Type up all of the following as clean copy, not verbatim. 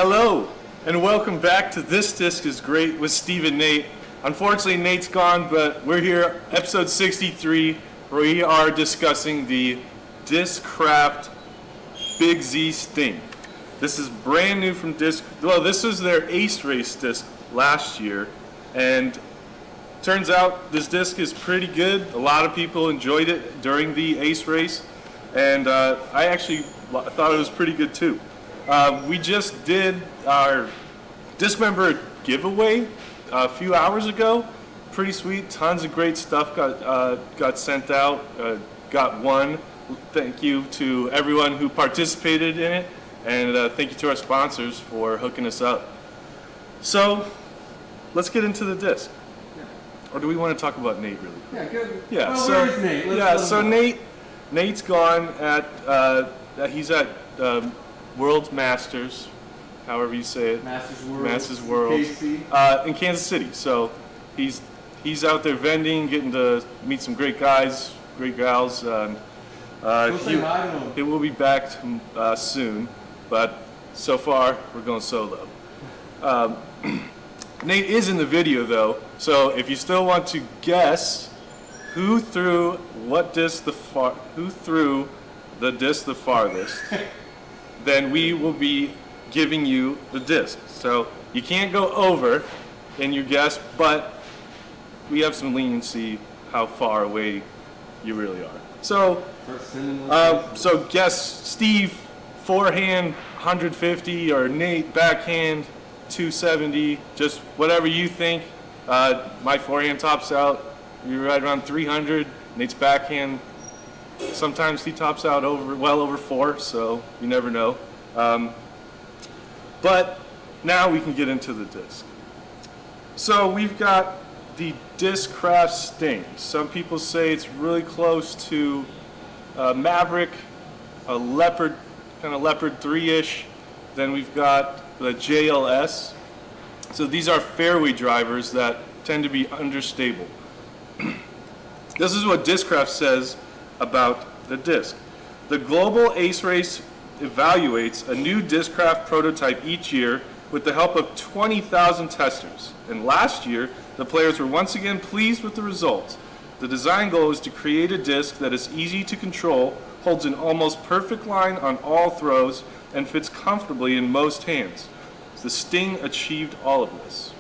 Hello, and welcome back to This Disc is Great with Steve and Nate. Unfortunately, Nate's gone, but we're here, episode 63, where we are discussing the Discraft Big Z Sting. This is brand new from Disc. Well, this was their Ace Race disc last year, and turns out this disc is pretty good. A lot of people enjoyed it during the Ace Race, and I actually thought it was pretty good too. We just did our disc member giveaway a few hours ago. Pretty sweet. Tons of great stuff got sent out. Got won. Thank you to everyone who participated in it, and thank you to our sponsors for hooking us up. So let's get into the disc. Yeah. Or do we want to talk about Nate really? Yeah, good. Yeah. Well, So where's Nate? so Nate's gone at he's at World Masters, however you say it. Masters World. KC. In Kansas City. So he's out there vending, getting to meet some great guys, great gals. Go say hi to him. He will be back soon, but so far we're going solo. Nate is in the video though, so if you still want to guess who threw the disc the farthest, then we will be giving you the disc. So you can't go over in your guess, but we have some leniency how far away you really are. So guess Steve forehand 150 or Nate backhand 270, just whatever you think. My forehand tops out, you're right around 300. Nate's backhand, sometimes he tops out well over 4, so you never know. But now we can get into the disc. So we've got the Discraft Sting. Some people say it's really close to Maverick, a Leopard, kind of Leopard 3-ish. Then we've got the JLS. So these are fairway drivers that tend to be understable. This is what Discraft says about the disc. The global Ace Race evaluates a new Discraft prototype each year with the help of 20,000 testers. And last year, the players were once again pleased with the results. The design goal is to create a disc that is easy to control, holds an almost perfect line on all throws, and fits comfortably in most hands. The Sting achieved all of this.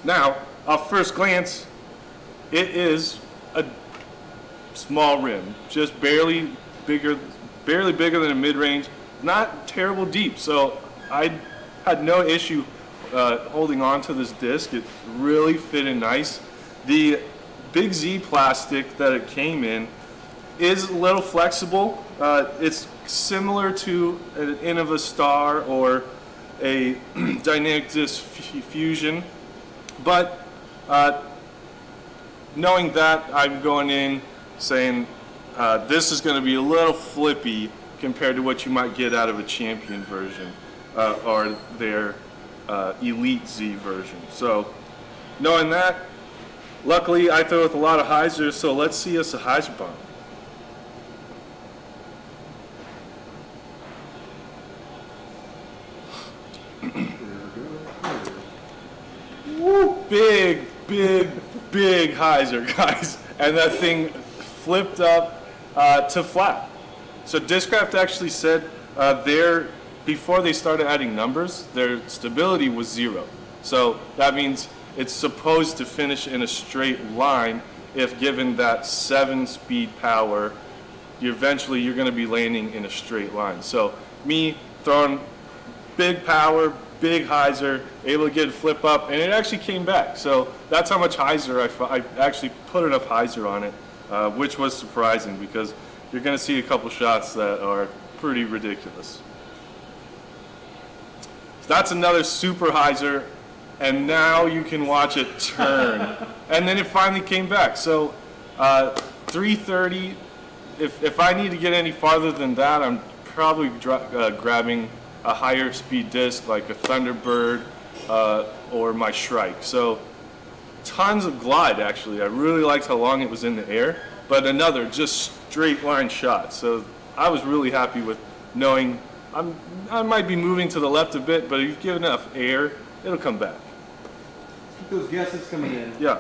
Now, off first glance, it is a small rim, just barely bigger than a mid-range, not terrible deep. So I had no issue holding on to this disc. It really fit in nice. The Big Z plastic that it came in is a little flexible. It's similar to an Innova Star or a Dynamic Disc Fusion, but knowing that, I'm going in saying this is going to be a little flippy compared to what you might get out of a Champion version or their Elite Z version. So knowing that, luckily I throw with a lot of hyzers, so let's see us a hyzer bomb. Woo, big hyzer, guys. And that thing flipped up to flat. So Discraft actually said before they started adding numbers, their stability was 0. So that means it's supposed to finish in a straight line if given that 7-speed power, eventually you're going to be landing in a straight line. So me throwing big power, big hyzer, able to get it flip up, and it actually came back. So that's how much hyzer I actually put enough hyzer on it, which was surprising because you're going to see a couple shots that are pretty ridiculous. So that's another super hyzer, and now you can watch it turn. And then it finally came back. So 330, if I need to get any farther than that, I'm probably grabbing a higher speed disc like a Thunderbird or my Shrike. So tons of glide actually. I really liked how long it was in the air, but another just straight line shot. So I was really happy with knowing I might be moving to the left a bit, but if you give enough air, it'll come back. Keep those guesses coming in. Yeah.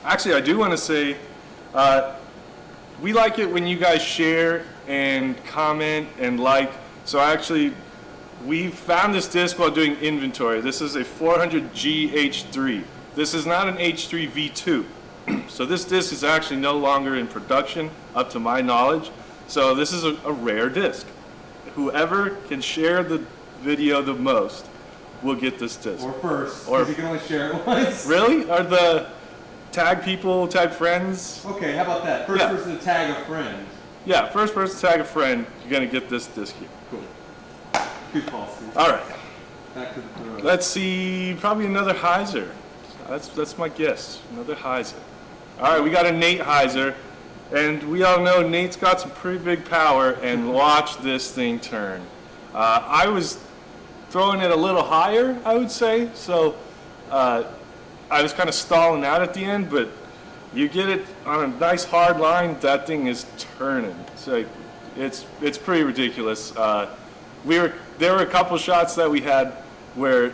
Actually, I do want to say, we like it when you guys share and comment and like. So actually, we found this disc while doing inventory. This is a 400G H3. This is not an H3 V2. So this disc is actually no longer in production, up to my knowledge. So this is a rare disc. Whoever can share the video the most will get this disc. Or first, Or- because you can only share it once. Really? Are the tag people, tag friends? Okay, how about that? First Yeah. person to tag a friend. Yeah, first person to tag a friend, you're gonna get this disc here. Cool. Good call, Steve. All right, Back to the throw. let's see, probably another Heiser. That's my guess, another Heiser. All right, we got a Nate Heiser, and we all know Nate's got some pretty big power, and watch this thing turn. I was throwing it a little higher, I would say, so I was kind of stalling out at the end, but you get it on a nice hard line, that thing is turning. So it's pretty ridiculous. There were a couple shots that we had where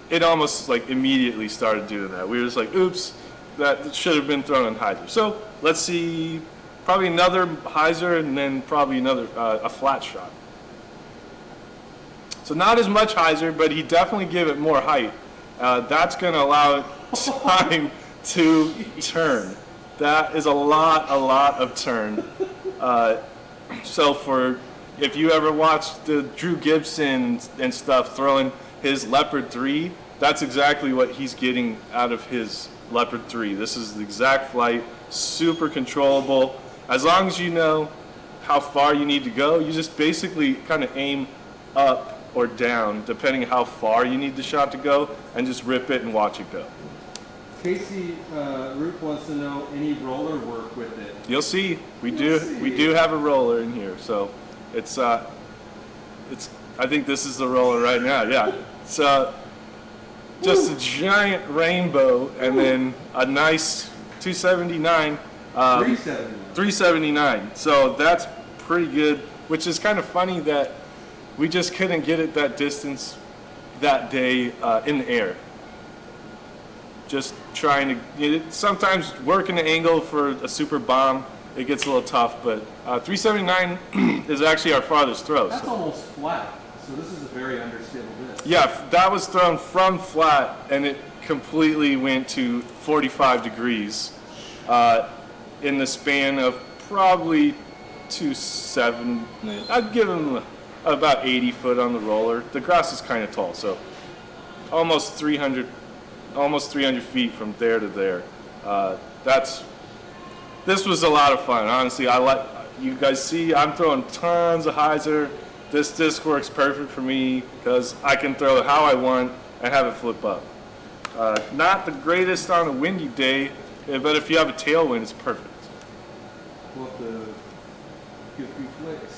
it almost like immediately started doing that. We were just like, oops, that should have been thrown on Heiser. So let's see, probably another Heiser and then probably another a flat shot. So not as much Heiser, but he definitely gave it more height. That's going to allow it time to turn. That is a lot of turn. So if you ever watched the Drew Gibson and stuff throwing his Leopard 3, that's exactly what he's getting out of his Leopard 3. This is the exact flight, super controllable. As long as you know how far you need to go, you just basically kind of aim up or down, depending how far you need the shot to go, and just rip it and watch it go. Casey Root wants to know any roller work with it. You'll see, we do have a roller in here, so it's I think this is the roller right now. Yeah, so just a giant rainbow, and then a nice 279. 379. 379. So that's pretty good, which is kind of funny that we just couldn't get it that distance that day in the air. Just trying to, sometimes working the angle for a super bomb, it gets a little tough, but 379 is actually our farthest throw. That's So. almost flat, so this is a very understable disc. Yeah, that was thrown from flat, and it completely went to 45 degrees in the span of probably 270. I'd give him about 80 foot on the roller. The grass is kind of tall, so almost 300 feet from there to there. This was a lot of fun. Honestly, you guys see, I'm throwing tons of Heiser. This disc works perfect for me because I can throw it how I want and have it flip up. Not the greatest on a windy day, but if you have a tailwind, it's perfect. We'll have to give a few flicks.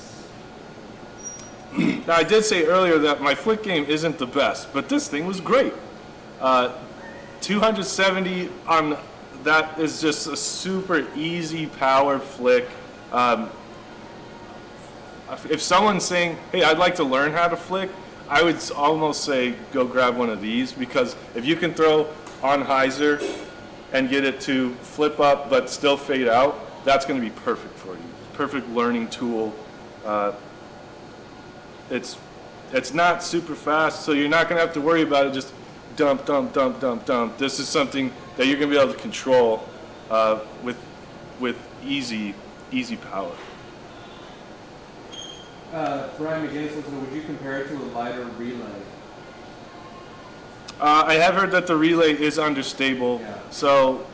Now, I did say earlier that my flick game isn't the best, but this thing was great. 270 on that is just a super easy power flick. If someone's saying, hey, I'd like to learn how to flick, I would almost say go grab one of these, because if you can throw on Heiser and get it to flip up but still fade out, that's going to be perfect for you. Perfect learning tool. It's not super fast, so you're not going to have to worry about it just dump, dump, dump, dump, dump. This is something that you're going to be able to control with easy power. Brian McGinnis wants to know, would you compare it to a lighter relay? I have heard that the relay is understable. Yeah. So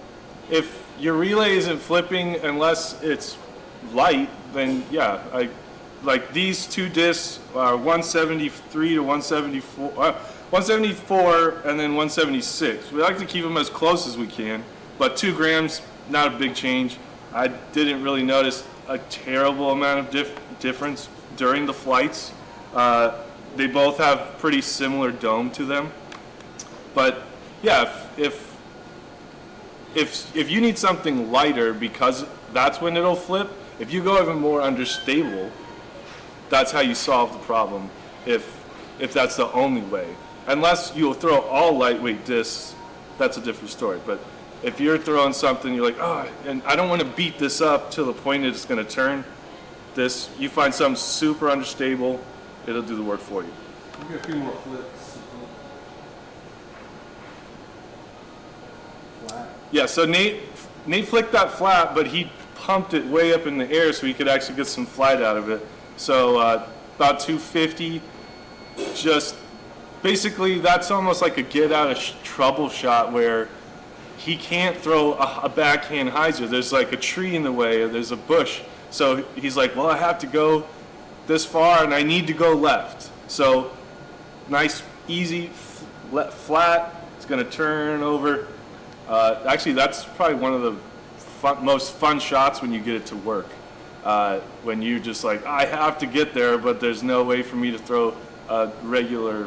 if your relay isn't flipping unless it's light, then yeah, like these two discs are 173 to 174, 174 and then 176. We like to keep them as close as we can, but 2 grams, not a big change. I didn't really notice a terrible amount of difference during the flights. They both have pretty similar dome to them. But yeah, if you need something lighter, because that's when it'll flip. If you go even more understable, that's how you solve the problem if that's the only way. Unless you'll throw all lightweight discs, that's a different story. But if you're throwing something, you're like, oh, and I don't want to beat this up to the point it's going to turn. You find something super unstable, it'll do the work for you. We'll get a few more flips. Flat. Yeah, so Nate flicked that flat, but he pumped it way up in the air so he could actually get some flight out of it. So about 250, just basically that's almost like a get out of trouble shot where he can't throw a backhand hyzer. There's like a tree in the way, or there's a bush. So he's like, well, I have to go this far and I need to go left. So nice, easy, flat. It's going to turn over. Actually, that's probably one of the most fun shots when you get it to work. When you just like, I have to get there, but there's no way for me to throw a regular,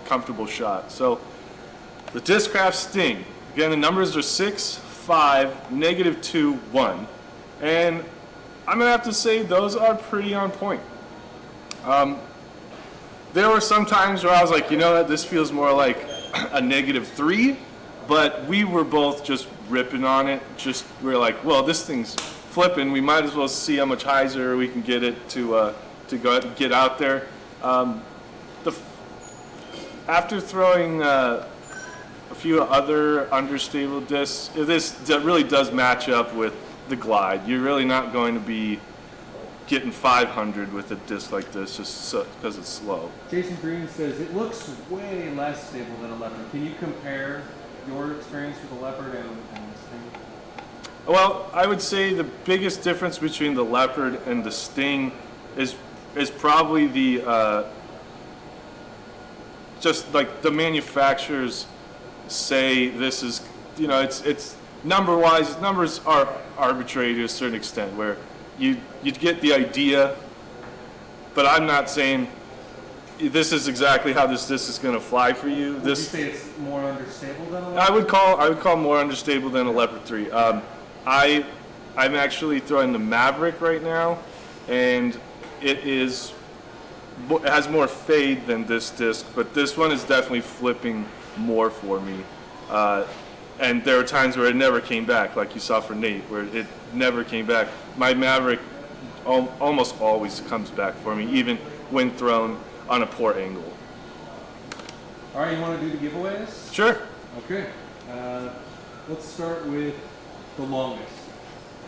comfortable shot. So the Discraft Sting. Again, the numbers are 6, 5, -2, 1. And I'm going to have to say those are pretty on point. There were some times where I was like, you know what, this feels more like a -3, but we were both just ripping on it. We were like, well, this thing's flipping. We might as well see how much hyzer we can get it to get out there. After throwing a few other understable discs, this really does match up with the glide. You're really not going to be getting 500 with a disc like this just because it's slow. Jason Green says it looks way less stable than a Leopard. Can you compare your experience with a Leopard and the Sting? Well, I would say the biggest difference between the Leopard and the Sting is probably the just like the manufacturers say this is, you know, it's number-wise, numbers are arbitrary to a certain extent, where you get the idea, but I'm not saying this is exactly how this disc is going to fly for you. Would you say it's more understable than a Leopard? I would call more understable than a Leopard 3. I'm actually throwing the Maverick right now, and it has more fade than this disc, but this one is definitely flipping more for me. And there are times where it never came back, like you saw for Nate, where it never came back. My Maverick almost always comes back for me, even when thrown on a poor angle. All right, you want to do the giveaways? Sure. Okay. Let's start with the longest.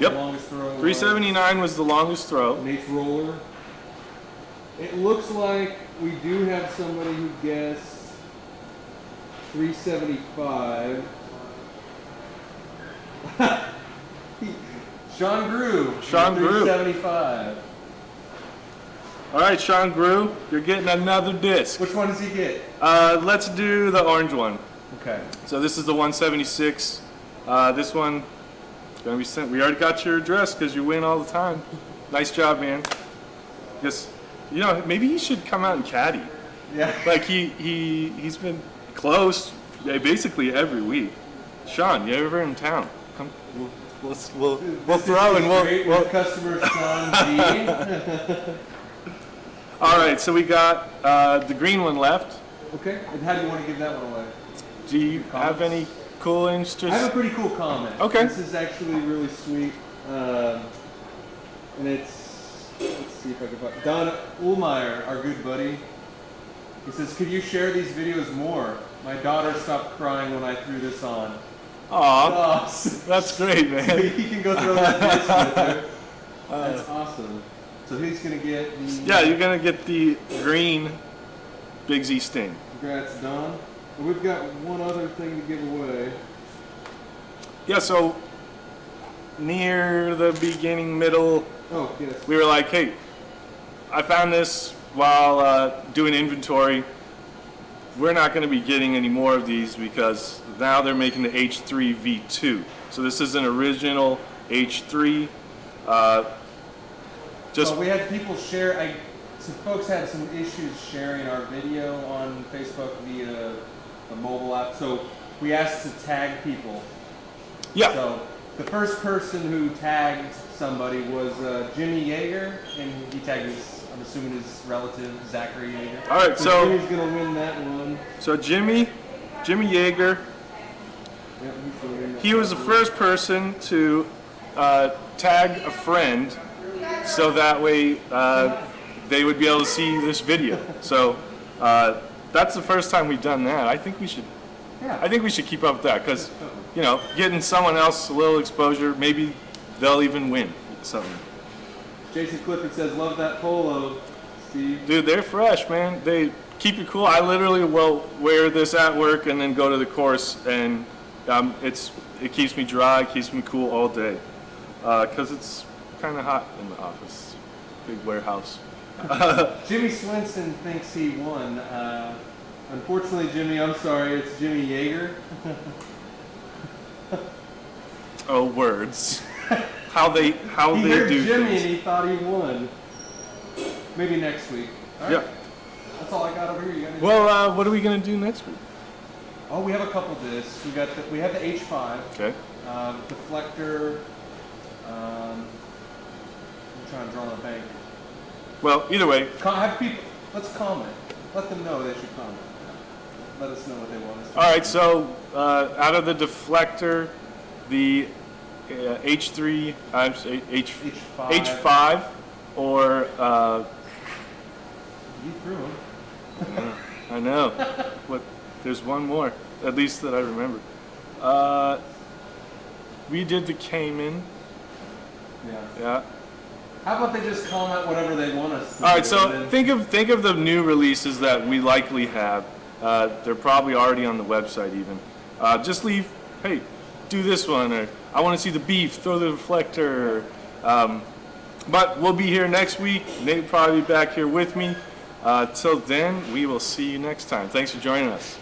Yep. The longest throw. 379 was the longest throw. Nate's roller. It looks like we do have somebody who guessed 375. Sean Grew. Sean Grew. 375. All right, Sean Grew, you're getting another disc. Which one does he get? Let's do the orange one. Okay. So this is the 176. This one is going to be sent. We already got your address because you win all the time. Nice job, man. Just, you know, maybe he should come out and caddy. Yeah. Like he's been close basically every week. Sean, you ever in town? Come, we'll throw and we'll customer Sean G. All right, so we got the green one left. Okay. And how do you want to give that one away? Do you have any cool interests? I have a pretty cool comment. Okay. This is actually really sweet. And it's, let's see if I can find Don Ullmeyer, our good buddy. He says, could you share these videos more? My daughter stopped crying when I threw this on. Aw, Oh, that's great, so man. he can go throw that disc with her. That's awesome. So he's going to get the... Yeah, you're going to get the green Big Z Sting. Congrats, Don. And we've got one other thing to give away. Yeah, so near the beginning, middle, Oh, yes. we were like, hey, I found this while doing inventory. We're not going to be getting any more of these because now they're making the H3 V2. So this is an original H3. We had people share. Some folks had some issues sharing our video on Facebook via a mobile app. So we asked to tag people. Yeah. So the first person who tagged somebody was Jimmy Yeager, and he tagged his I'm assuming his relative, Zachary Yeager. All right, so Jimmy's going to win that one. so Jimmy Yeager, Yep, he's gonna win that he was the one. first person to tag a friend, so that way they would be able to see this video. So that's the first time we've done that. I think we should keep up with that because, you know, getting someone else a little exposure, maybe they'll even win something. Jason Clifford says, love that polo, Steve. Dude, they're fresh, man. They keep you cool. I literally will wear this at work and then go to the course, and it keeps me dry, keeps me cool all day. Because it's kind of hot in the office, big warehouse. Jimmy Swenson thinks he won. Unfortunately, Jimmy, I'm sorry, it's Jimmy Yeager. Oh, words. How they He heard do Jimmy things. and he thought he won. Maybe next week. All right. Yep. That's all I got over here. You got anything? Well, what are we gonna do next week? Oh, we have a couple discs. We have the H5 Okay. deflector. I'm trying to draw a bank. Well, either way, Have people. Let's comment. Let them know they should comment. Let us know what they want us to do. all right. So out of the deflector, the H3, H5. H5, or You threw them. I know. What? There's one more, at least that I remember. We did the Cayman. Yeah. Yeah. How about they just comment whatever they want us to All right. do, So and then- think of the new releases that we likely have. They're probably already on the website even. Just leave. Hey, do this one, or I want to see the beef. Throw the reflector. But we'll be here next week. Nate will probably be back here with me. Till then, we will see you next time. Thanks for joining us.